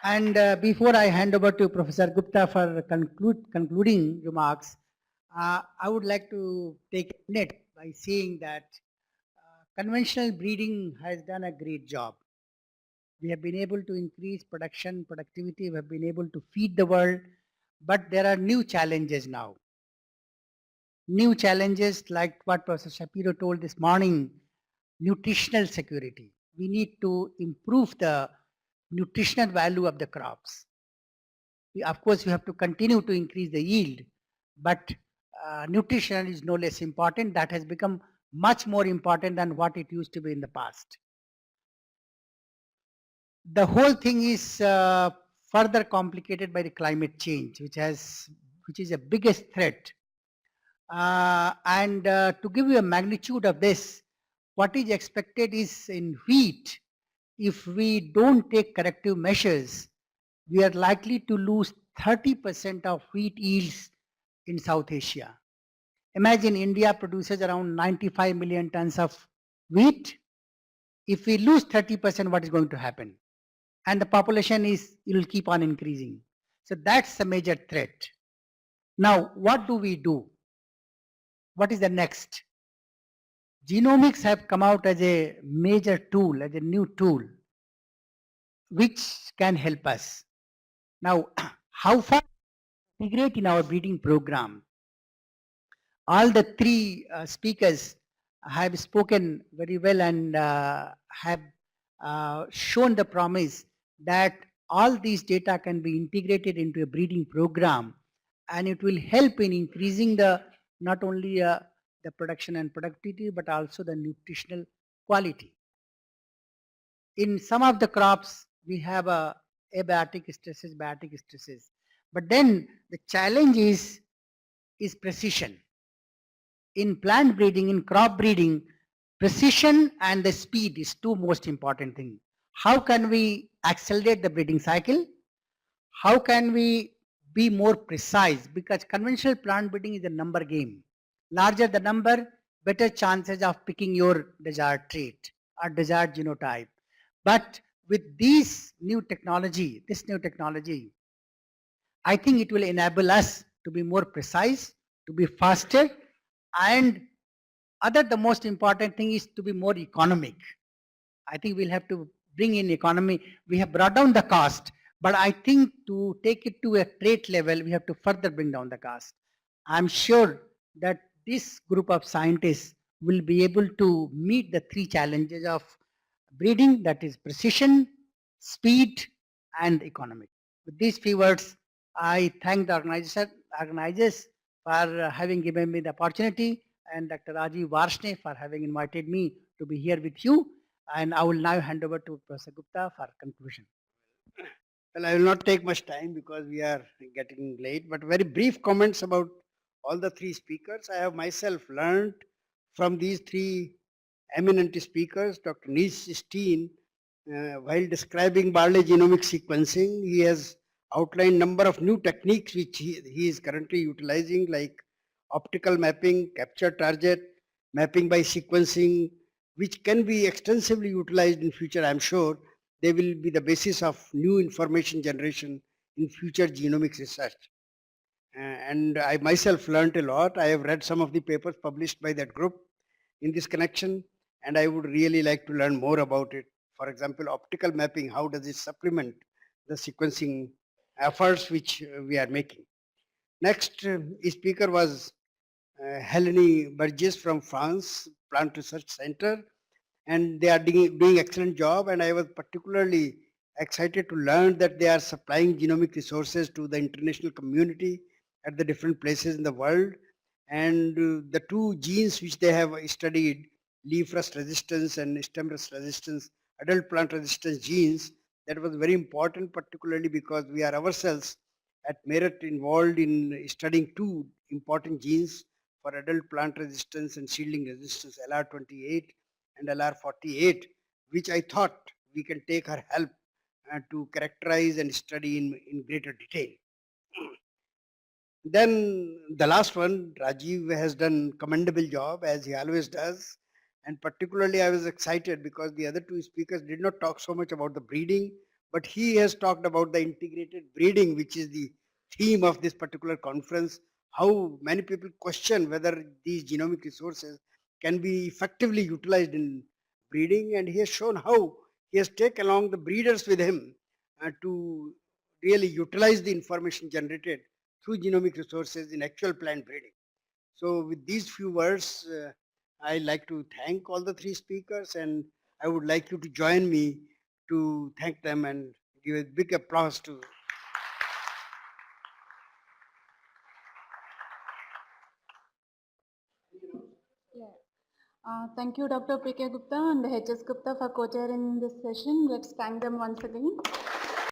And before I hand over to Professor Gupta for concluding remarks, I would like to take a minute by saying that conventional breeding has done a great job. We have been able to increase production, productivity, we have been able to feed the world, but there are new challenges now. New challenges like what Professor Shapiro told this morning, nutritional security. We need to improve the nutritional value of the crops. Of course, you have to continue to increase the yield, but nutrition is no less important. That has become much more important than what it used to be in the past. The whole thing is further complicated by the climate change, which is a biggest threat. And to give you a magnitude of this, what is expected is in wheat, if we don't take corrective measures, we are likely to lose 30% of wheat yields in South Asia. Imagine India produces around 95 million tons of wheat. If we lose 30%, what is going to happen? And the population it will keep on increasing. So that's a major threat. Now, what do we do? What is the next? Genomics have come out as a major tool, as a new tool, which can help us. Now, how far integrate in our breeding program? All the three speakers have spoken very well and have shown the promise that all these data can be integrated into a breeding program, and it will help in increasing the not only the production and productivity but also the nutritional quality. In some of the crops we have abiotic stresses, biotic stresses, but then the challenge is precision. In plant breeding, in crop breeding, precision and the speed is two most important things. How can we accelerate the breeding cycle? How can we be more precise? Because conventional plant breeding is a number game. Larger the number, better chances of picking your desired trait or desired genotype. But with this new technology, I think it will enable us to be more precise, to be faster, and the most important thing is to be more economic. I think we'll have to bring in economy. We have brought down the cost, but I think to take it to a trait level, we have to further bring down the cost. I'm sure that this group of scientists will be able to meet the three challenges of breeding, that is precision, speed, and economic. With these few words, I thank the organizers for having given me the opportunity, and Dr. Rajiv Varshney for having invited me to be here with you. And I will now hand over to Professor Gupta for conclusion. Well, I will not take much time because we are getting late, but very brief comments about all the three speakers. I have myself learned from these three eminent speakers. Dr. Niels Steen, while describing barley genomic sequencing, he has outlined number of new techniques which he is currently utilizing, like optical mapping, capture target, mapping by sequencing, which can be extensively utilized in future, I'm sure. They will be the basis of new information generation in future genomics research. And I myself learned a lot. I have read some of the papers published by that group in this connection, and I would really like to learn more about it. For example, optical mapping, how does it supplement the sequencing efforts which we are making? Next speaker was Helene Burgess from France Plant Research Center, and they are doing excellent job, and I was particularly excited to learn that they are supplying genomic resources to the international community at the different places in the world, and the two genes which they have studied, leaf rust resistance and stem rust resistance, adult plant resistance genes, that was very important, particularly because we are ourselves at Merit involved in studying two important genes for adult plant resistance and seedling resistance, LR28 and LR48, which I thought we can take her help to characterize and study in greater detail. Then the last one, Rajiv has done commendable job as he always does. And particularly I was excited because the other two speakers did not talk so much about the breeding, but he has talked about the integrated breeding, which is the theme of this particular conference. How many people question whether these genomic resources can be effectively utilized in breeding, and he has shown how he has taken along the breeders with him to really utilize the information generated through genomic resources in actual plant breeding. So with these few words, I like to thank all the three speakers, and I would like you to join me to thank them and give a big applause to. Yeah. Thank you, Dr. P.K. Gupta and H.S. Gupta for co-chairing this session. Let's thank them once again.